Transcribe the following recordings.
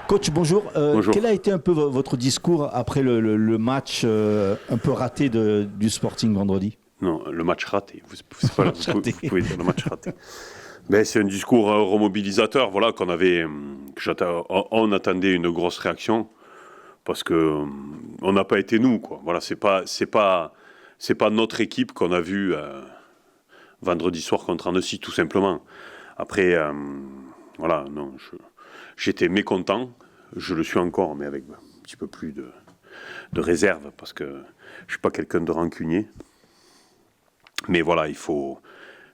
Coach, bonjour. Bonjour. Quel a été un peu votre discours après le match un peu raté du Sporting vendredi? Non, le match raté. Vous pouvez dire le match raté. C'est un discours remobilisateur, voilà, on attendait une grosse réaction parce que on n'a pas été nous, quoi. Voilà, c'est pas notre équipe qu'on a vue vendredi soir contre Annecy, tout simplement. Après, voilà, non, j'étais mécontent, je le suis encore, mais avec un petit peu plus de réserve parce que je suis pas quelqu'un de rancunier. Mais voilà, il faut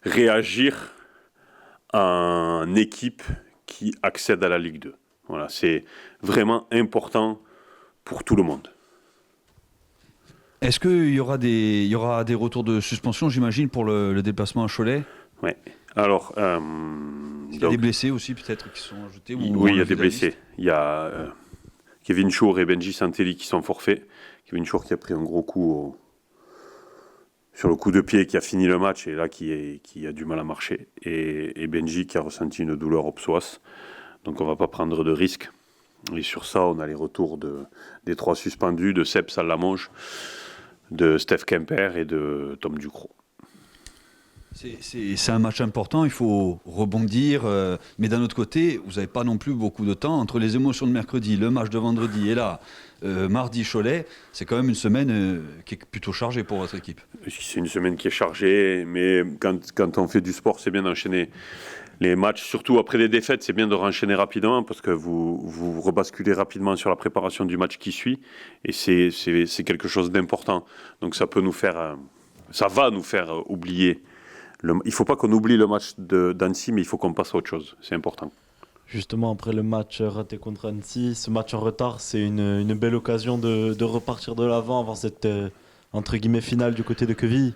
réagir à une équipe qui accède à la Ligue 2. Voilà, c'est vraiment important pour tout le monde. Est-ce qu'il y aura des retours de suspension, j'imagine, pour le déplacement à Cholet? Ouais. Alors, il y a des blessés aussi, peut-être, qui sont ajoutés? Oui, il y a des blessés. Il y a Kevin Chour et Benji Santelli qui sont forfaits. Kevin Chour qui a pris un gros coup sur le coup de pied, qui a fini le match et là qui a du mal à marcher. Et Benji qui a ressenti une douleur au psoas. Donc on ne va pas prendre de risques. Et sur ça, on a les retours des 3 suspendus, de Seb Salamonge, de Steph Kemper et de Tom Ducrot. C'est un match important, il faut rebondir, mais d'un autre côté, vous n'avez pas non plus beaucoup de temps entre les émotions de mercredi, le match de vendredi et là, mardi Cholet. C'est quand même une semaine qui est plutôt chargée pour votre équipe. C'est une semaine qui est chargée, mais quand on fait du sport, c'est bien d'enchaîner les matchs, surtout après les défaites, c'est bien de renchaîner rapidement parce que vous rebasculez rapidement sur la préparation du match qui suit et c'est quelque chose d'important. Donc ça va nous faire oublier. Il ne faut pas qu'on oublie le match d'Annecy, mais il faut qu'on passe à autre chose. C'est important. Justement, après le match raté contre Annecy, ce match en retard, c'est une belle occasion de repartir de l'avant avant cette entre guillemets finale du côté de Quevilly.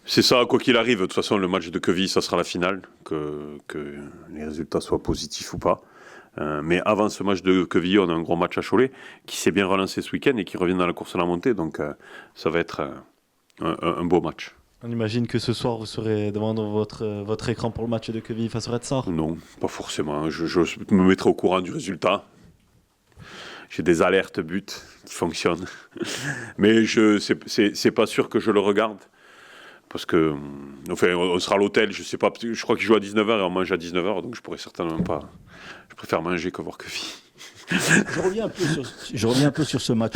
C'est ça, quoi qu'il arrive. De toute façon, le match de Quevilly, ça sera la finale, que les résultats soient positifs ou pas. Mais avant ce match de Quevilly, on a un gros match à Cholet qui s'est bien relancé ce week-end et qui revient dans la course à la montée. Donc ça va être un beau match. On imagine que ce soir, vous serez devant votre écran pour le match de Quevilly face au Red Star? Non, pas forcément. Je me mettrai au courant du résultat. J'ai des alertes buts qui fonctionnent. Mais c'est pas sûr que je le regarde. Parce que, enfin, on sera à l'hôtel, je sais pas, je crois qu'il joue à 19h et on mange à 19h, donc je pourrais certainement pas. Je préfère manger que voir Quevilly. Je reviens un peu sur ce match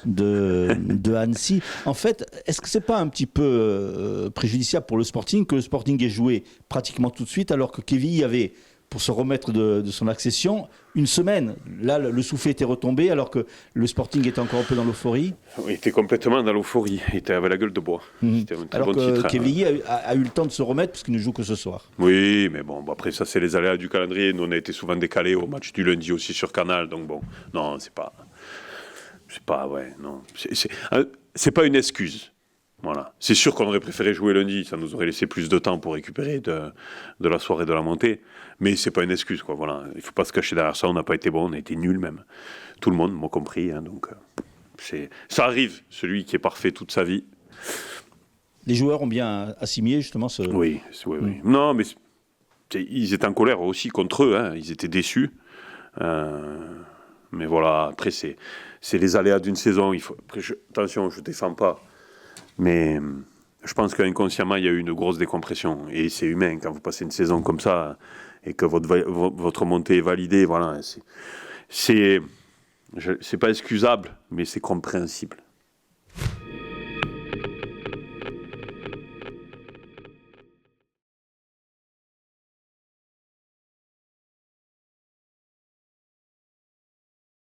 de Annecy. En fait, est-ce que c'est pas un petit peu préjudiciable pour le Sporting que le Sporting ait joué pratiquement tout de suite alors que Quevilly avait, pour se remettre de son accession, une semaine. Là, le soufflet était retombé alors que le Sporting était encore un peu dans l'euphorie. Il était complètement dans l'euphorie. Il était avec la gueule de bois. C'était un très alors bon que titre, Quevilly a eu le temps de se remettre puisqu'il ne joue que ce soir. Oui, mais bon, après ça, c'est les aléas du calendrier. Nous, on a été souvent décalés au match du lundi aussi sur Canal. Donc bon, non, c'est pas, ouais, non. C'est pas une excuse. Voilà. C'est sûr qu'on aurait préféré jouer lundi, ça nous aurait laissé plus de temps pour récupérer de la soirée de la montée, mais c'est pas une excuse, quoi. Voilà. Il faut pas se cacher derrière ça, on n'a pas été bon, on a été nuls même. Tout le monde, moi compris, hein, donc ça arrive, celui qui est parfait toute sa vie. Les joueurs ont bien assimilé justement ce... Oui. Non, mais ils étaient en colère aussi contre eux, hein. Ils étaient déçus. Mais voilà, après c'est les aléas d'une saison. Attention, je défends pas. Mais je pense qu'inconsciemment, il y a eu une grosse décompression. Et c'est humain, quand vous passez une saison comme ça et que votre montée est validée, voilà, c'est pas excusable, mais c'est compréhensible.